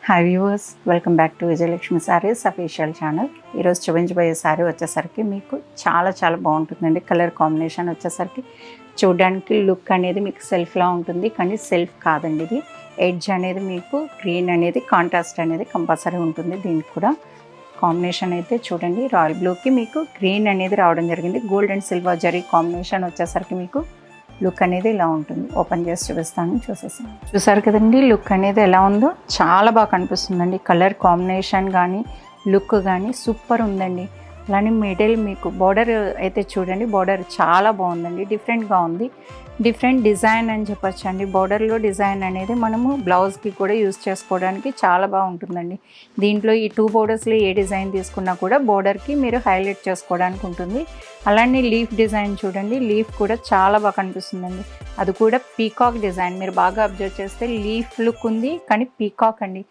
Hi viewers, welcome back to Vijayalakshmi saris official channel. ఈరోజు చూపించబోయే sorry వచ్చేసరికి మీకు చాలా చాలా బాగుంటుందండి. కలర్ కాంబినేషన్ వచ్చేసరికి చూడడానికి లుక్ అనేది మీకు సెల్ఫ్లా ఉంటుంది, కానీ సెల్ఫ్ కాదండి. ఇది ఎడ్జ్ అనేది మీకు గ్రీన్ అనేది కాంట్రాస్ట్ అనేది కంపల్సరీ ఉంటుంది. దీనికి కూడా కాంబినేషన్ అయితే చూడండి, రాయల్ బ్లూకి మీకు గ్రీన్ అనేది రావడం జరిగింది. Gold and silver zari combination వచ్చేసరికి మీకు లుక్ అనేది ఇలా ఉంటుంది. ఓపెన్ చేసి చూపిస్తాను, చూసేసాను. చూసారు కదండి, లుక్ అనేది ఎలా ఉందో చాలా బాగా కనిపిస్తుందండి. కలర్ కాంబినేషన్ కానీ లుక్ కానీ సూపర్ ఉందండి. అలానే మిడిల్ మీకు బార్డర్ అయితే చూడండి, బార్డర్ చాలా బాగుందండి, డిఫరెంట్గా ఉంది. డిఫరెంట్ డిజైన్ అని చెప్పొచ్చు అండి. బార్డర్లో డిజైన్ అనేది మనము బ్లౌజ్కి కూడా యూజ్ చేసుకోవడానికి చాలా బాగుంటుందండి. దీంట్లో ఈ 2 బోర్డర్స్లో ఏ డిజైన్ తీసుకున్నా కూడా బార్డర్కి మీరు హైలైట్ చేసుకోవడానికి ఉంటుంది. అలానే లీఫ్ డిజైన్ చూడండి, లీఫ్ కూడా చాలా బాగా కనిపిస్తుందండి. అది కూడా పీకాక్ డిజైన్. మీరు బాగా అబ్జర్వ్ చేస్తే లీఫ్ లుక్ ఉంది, కానీ పీకాక్ అండి.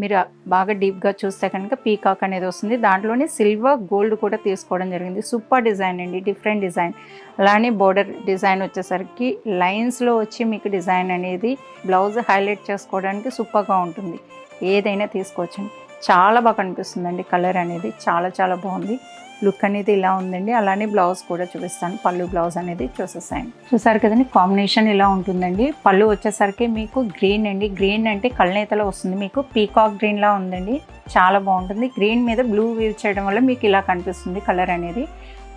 మీరు బాగా డీప్గా చూస్తే కనుక పీకాక్ అనేది వస్తుంది. దాంట్లోనే సిల్వర్ గోల్డ్ కూడా తీసుకోవడం జరిగింది. సూపర్ డిజైన్ అండి, డిఫరెంట్ డిజైన్. అలానే బోర్డర్ డిజైన్ వచ్చేసరికి లైన్స్లో వచ్చి మీకు డిజైన్ అనేది బ్లౌజ్ హైలైట్ చేసుకోవడానికి సూపర్గా ఉంటుంది. ఏదైనా తీసుకోవచ్చండి. చాలా బాగా కనిపిస్తుందండి. కలర్ అనేది చాలా చాలా బాగుంది. లుక్ అనేది ఇలా ఉందండి. అలానే బ్లౌజ్ కూడా చూపిస్తాను. పళ్ళు బ్లౌజ్ అనేది చూసేసాను. చూసారు కదండి, కాంబినేషన్ ఇలా ఉంటుందండి. పళ్ళు వచ్చేసరికి మీకు గ్రీన్ అండి. గ్రీన్ అంటే కళ్ళనేతలో వస్తుంది, మీకు పీకాక్ గ్రీన్లా ఉందండి. చాలా బాగుంటుంది. గ్రీన్ మీద బ్లూ వీవ్ చేయడం వల్ల మీకు ఇలా కనిపిస్తుంది కలర్ అనేది.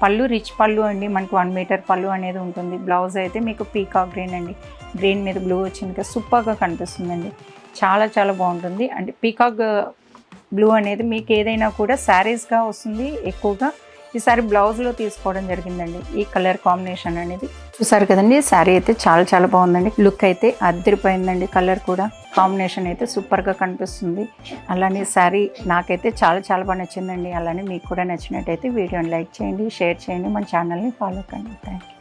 పళ్ళు రిచ్ పళ్ళు అండి, మనకు 1 మీటర్ పళ్ళు అనేది ఉంటుంది. బ్లౌజ్ అయితే మీకు పీకాక్ గ్రీన్ అండి. గ్రీన్ మీద బ్లూ వచ్చింది కదా, సూపర్గా కనిపిస్తుందండి. చాలా చాలా బాగుంటుంది. అంటే పీకాక్ బ్లూ అనేది మీకు ఏదైనా కూడా శారీస్గా వస్తుంది ఎక్కువగా. ఈసారి బ్లౌజ్లో తీసుకోవడం జరిగిందండి ఈ కలర్ కాంబినేషన్ అనేది. చూసారు కదండి, శారీ అయితే చాలా చాలా బాగుందండి. లుక్ అయితే అదిరిపోయిందండి. కలర్ కూడా కాంబినేషన్ అయితే సూపర్గా కనిపిస్తుంది. అలానే శారీ నాకైతే చాలా చాలా బాగా నచ్చిందండి. అలానే మీకు కూడా నచ్చినట్టయితే వీడియోని లైక్ చేయండి, షేర్ చేయండి, మన ఛానల్ని ఫాలో కండి. Thank you.